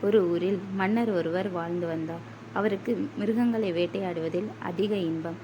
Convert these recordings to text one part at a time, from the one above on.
ஒரு ஊரில் மன்னர் ஒருவர் வாழ்ந்து வந்தார். அவருக்கு மிருகங்களை வேட்டையாடுவதில் அதிக இன்பம்.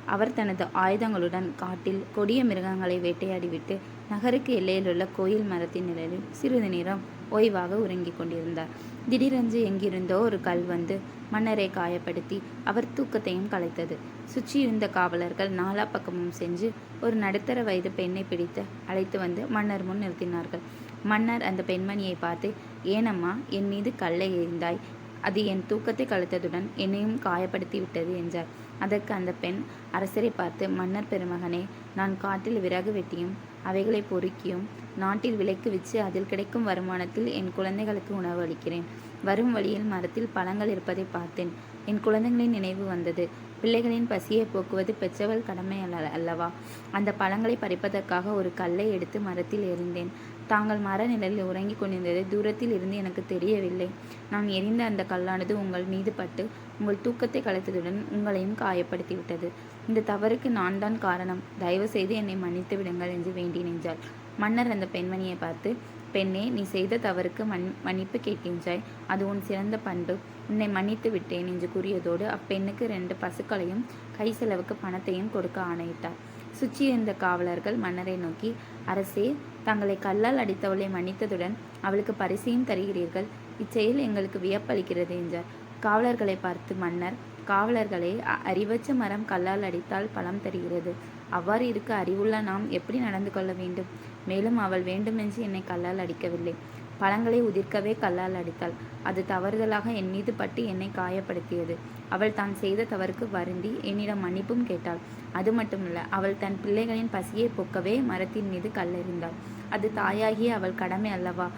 அவர் தனது ஆயுதங்களுடன் காட்டில் கொடிய மிருகங்களை வேட்டையாடிவிட்டு நகருக்கு எல்லையிலுள்ள கோயில் மரத்தின் நிழலில் சிறிது நேரம் ஓய்வாக உறங்கிக் கொண்டிருந்தார். திடீரென்று எங்கிருந்தோ ஒரு கல் வந்து மன்னரை காயப்படுத்தி அவர் தூக்கத்தையும் கலைத்தது. சுற்றியிருந்த காவலர்கள் நாலா பக்கமும் சென்று ஒரு நடுத்தர வயது பெண்ணை பிடித்து அழைத்து வந்து மன்னர் முன் நிறுத்தினார்கள். மன்னர் அந்த பெண்மணியை பார்த்து, "ஏனம்மா என் மீது கல்லை எறிந்தாய்? அது என் தூக்கத்தை கலைத்ததுடன் என்னையும் காயப்படுத்தி விட்டது" என்றார். அதற்கு அந்த பெண் அரசரை பார்த்து, "மன்னர் பெருமகனே, நான் காட்டில் விறகு வெட்டியும் அவைகளை பொறுக்கியும் நாட்டில் விலைக்கு விற்று அதில் கிடைக்கும் வருமானத்தில் என் குழந்தைகளுக்கு உணவு அளிக்கிறேன். வரும் வழியில் மரத்தில் பழங்கள் இருப்பதை பார்த்தேன். என் குழந்தைகளின் நினைவு வந்தது. பிள்ளைகளின் பசியை போக்குவது பெற்றவள் கடமை அல்லவா? அந்த பழங்களை பறிப்பதற்காக ஒரு கல்லை எடுத்து மரத்தில் எறிந்தேன். தாங்கள் மர நிழலில் உறங்கிக் கொண்டிருந்தது தூரத்தில் இருந்து எனக்கு தெரியவில்லை. நான் எறிந்த அந்த கல்லானது உங்கள் மீது பட்டு உங்கள் தூக்கத்தை கலைத்ததுடன் உங்களையும் காயப்படுத்திவிட்டது. இந்த தவறுக்கு நான் தான் காரணம். தயவு செய்து என்னை மன்னித்து விடுங்கள்" என்று வேண்டி நின்றாள். மன்னர் அந்த பெண்மணியை பார்த்து, "பெண்ணே, நீ செய்த தவறுக்கு மன்னிப்பு கேட்கின்றாய். அது உன் சிறந்த பண்பு. உன்னை மன்னித்து விட்டேன்" என்று கூறியதோடு அப்பெண்ணுக்கு 2 பசுக்களையும் கை செலவுக்கு பணத்தையும் கொடுக்க ஆணையிட்டார். சுற்றியிருந்த காவலர்கள் மன்னரை நோக்கி, "அரசே, தங்களை கல்லால் அடித்தவளை மன்னித்ததுடன் அவளுக்கு பரிசையும் தருகிறீர்கள். இச்செயல் எங்களுக்கு வியப்பளிக்கிறது" என்றார். காவலர்களை பார்த்து மன்னர், "காவலர்களே, அறிவற்ற மரம் கல்லால் அடித்தால் பழம் தருகிறது. அவ்வாறு இருக்க அறிவுள்ள நாம் எப்படி நடந்து கொள்ள வேண்டும்? மேலும் அவள் வேண்டுமென்று என்னை கல்லால் அடிக்கவில்லை. பழங்களை உதிர்க்கவே கல்லால் அடித்தாள். அது தவறுதலாக என் மீது பட்டு என்னை காயப்படுத்தியது. அவள் தான் செய்த தவறுக்கு வருந்தி என்னிடம் மன்னிப்பும் கேட்டாள். அது மட்டுமல்ல, அவள் தன் பிள்ளைகளின் பசியை போக்கவே மரத்தின் மீது கல்லெறிந்தாள். அது தாயாகிய அவள் கடமை அல்லவா?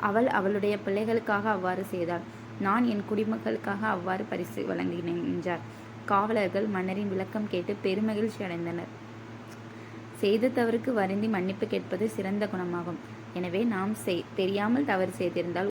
அவள் அவளுடைய பிள்ளைகளுக்காக அவ்வாறு செய்தாள். நான் என் குடிமக்களுக்காக அவ்வாறு பரிசு வழங்கினேன்" என்றார். காவலர்கள் மன்னரின் விளக்கம் கேட்டு பெருமகிழ்ச்சி அடைந்தனர். செய்த தவறுக்கு வருந்தி மன்னிப்பு கேட்பது சிறந்த குணமாகும். எனவே நாம் தெரியாமல் தவறு செய்திருந்தால்